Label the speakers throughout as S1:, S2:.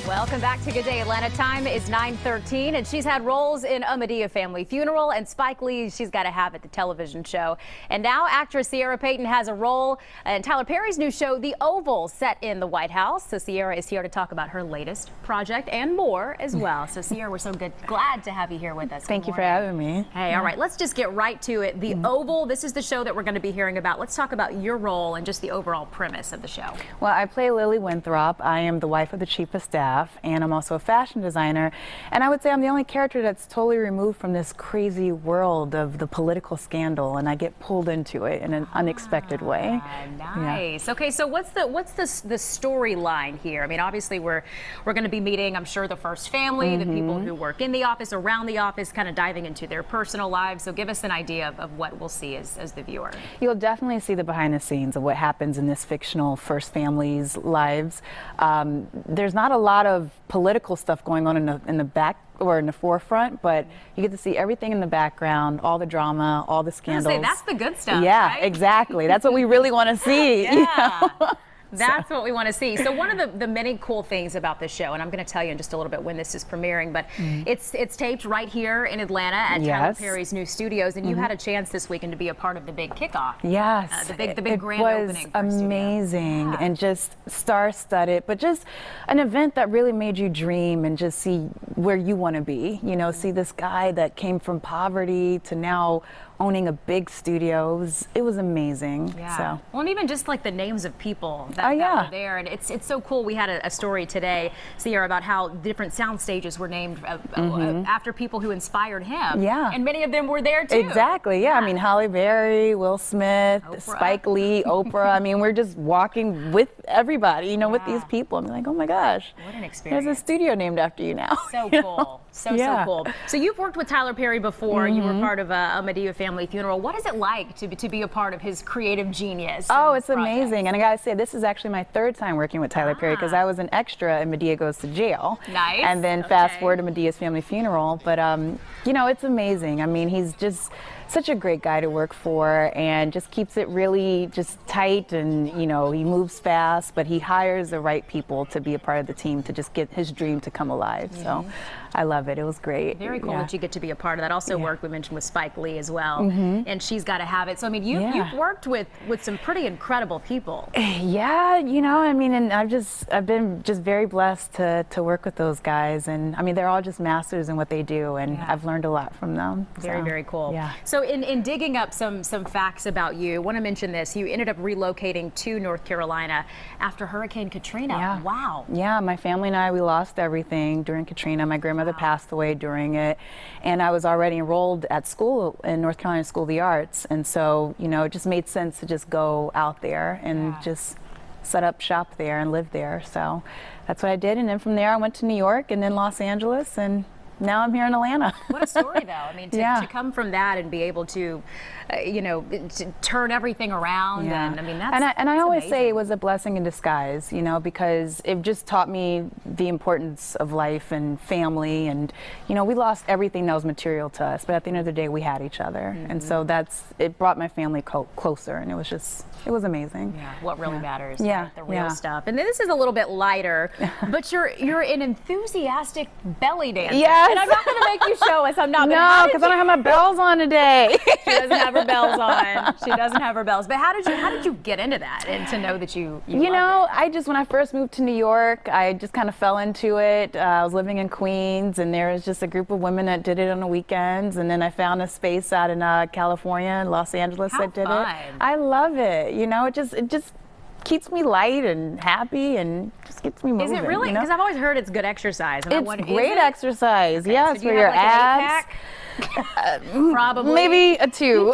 S1: Welcome back to Good Day Atlanta. Time is 9:13, and she's had roles in A Madea Family Funeral and Spike Lee's She's Gotta Have It, the television show. And now actress Ciera Payton has a role in Tyler Perry's new show, The Oval, set in the White House. So Ciera is here to talk about her latest project and more as well. So Ciera, we're so glad to have you here with us.
S2: Thank you for having me.
S1: Hey, all right, let's just get right to it. The Oval, this is the show that we're going to be hearing about. Let's talk about your role and just the overall premise of the show.
S2: Well, I play Lilly Winthrop. I am the wife of the chief of staff, and I'm also a fashion designer. And I would say I'm the only character that's totally removed from this crazy world of the political scandal, and I get pulled into it in an unexpected way.
S1: Nice. Yeah. Okay, so what's the storyline here? I mean, obviously we're going to be meeting, I'm sure, the first family, the people who work in the office, around the office, kind of diving into their personal lives. So give us an idea of what we'll see as the viewer.
S2: You'll definitely see the behind the scenes of what happens in this fictional first family's lives. There's not a lot of political stuff going on in the back or in the forefront, but you get to see everything in the background, all the drama, all the scandals.
S1: I was gonna say, that's the good stuff.
S2: Yeah,
S1: right?
S2: Exactly. That's what we really want to see.
S1: Yeah.
S2: You know?
S1: That's what we want to see. So one of the many cool things about this show, and I'm going to tell you in just a little bit when this is premiering, but it's taped right here in Atlanta at Tyler Perry's new studios, and you had a chance this weekend to be a part of the big kickoff.
S2: Yes.
S1: The big grand opening.
S2: It was amazing and just star-studded, but just an event that really made you dream and just see where you want to be. You know, see this guy that came from poverty to now owning a big studio. It was amazing.
S1: Yeah.
S2: So.
S1: Well, and even just like the names of people that were there, and it's so cool. We had a story today, Ciera, about how different sound stages were named after people who inspired him.
S2: Yeah.
S1: And many of them were there too.
S2: Exactly. Yeah. I mean, Halle Berry, Will Smith, Spike Lee, Oprah. I mean, we're just walking with everybody, you know, with these people. I'm like, oh my gosh.
S1: What an experience.
S2: There's a studio named after you now.
S1: So cool. So cool. So you've worked with Tyler Perry before. You were part of a Madea Family Funeral. What is it like to be a part of his creative genius?
S2: Oh, it's amazing. And I gotta say, this is actually my third time working with Tyler Perry, because I was an extra in Madea Goes to Jail.
S1: Nice.
S2: And then fast forward to Medea's Family Funeral. But you know, it's amazing. I mean, he's just such a great guy to work for, and just keeps it really just tight, and you know, he moves fast, but he hires the right people to be a part of the team to just get his dream to come alive. So I love it. It was great.
S1: Very cool that you get to be a part of that. Also worked, we mentioned, with Spike Lee as well, and She's Gotta Have It. So I mean, you've worked with some pretty incredible people.
S2: Yeah, you know, I mean, and I've been just very blessed to work with those guys, and I mean, they're all just masters in what they do, and I've learned a lot from them.
S1: Very cool.
S2: Yeah.
S1: So in digging up some facts about you, I want to mention this. You ended up relocating to North Carolina after Hurricane Katrina.
S2: Yeah.
S1: Wow.
S2: Yeah, my family and I, we lost everything during Katrina. My grandmother passed away during it, and I was already enrolled at school in North Carolina School of the Arts, and so, you know, it just made sense to just go out there and just set up shop there and live there. So that's what I did, and then from there I went to New York and then Los Angeles, and now I'm here in Atlanta.
S1: What a story, though. I mean, to come from that and be able to, you know, to turn everything around. And I mean, that's
S2: and I always
S1: amazing.
S2: say it was a blessing in disguise, you know, because it just taught me the importance of life and family. And, you know, we lost everything that was material to us, but at the end of the day, we had each other. And so it brought my family closer, and it was amazing.
S1: Yeah, what really matters.
S2: Yeah,
S1: right? The real stuff. And then this is a little bit lighter, but you're an enthusiastic belly dancer.
S2: Yes.
S1: And I'm not going to make you show us. I'm not.
S2: No, because I don't have my bells on today.
S1: She doesn't have her bells on. She doesn't have her bells. But how did you get into that and to know that you
S2: know, when I first moved to New York, I just kind of fell into it. I was living in Queens, and there was just a group of women that did it on the weekends, and then I found a space out in California, Los Angeles, that did it. I love it. You know, it just keeps me light and happy, and just gets me moving.
S1: Is it really?
S2: You know?
S1: Because I've always heard it's good exercise. And
S2: it's great exercise.
S1: Okay,
S2: yes,
S1: so
S2: for your abs.
S1: Probably.
S2: Maybe a 2.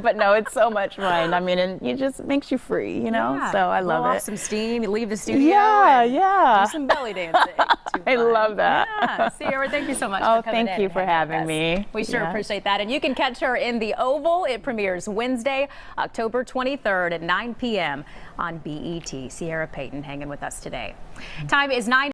S2: But no, it's so much fun. I mean, and it just makes you free, you know? So I love it.
S1: Blow off some steam, you leave the studio.
S2: Yeah.
S1: Do some belly dancing.
S2: I love that.
S1: Yeah. Ciera, thank you so much for coming in.
S2: Thank you for having me.
S1: We sure appreciate that. And you can catch her in The Oval. It premieres Wednesday, October 23rd at 9 p.m. on BET. Ciera Payton hanging with us today. Time is 9.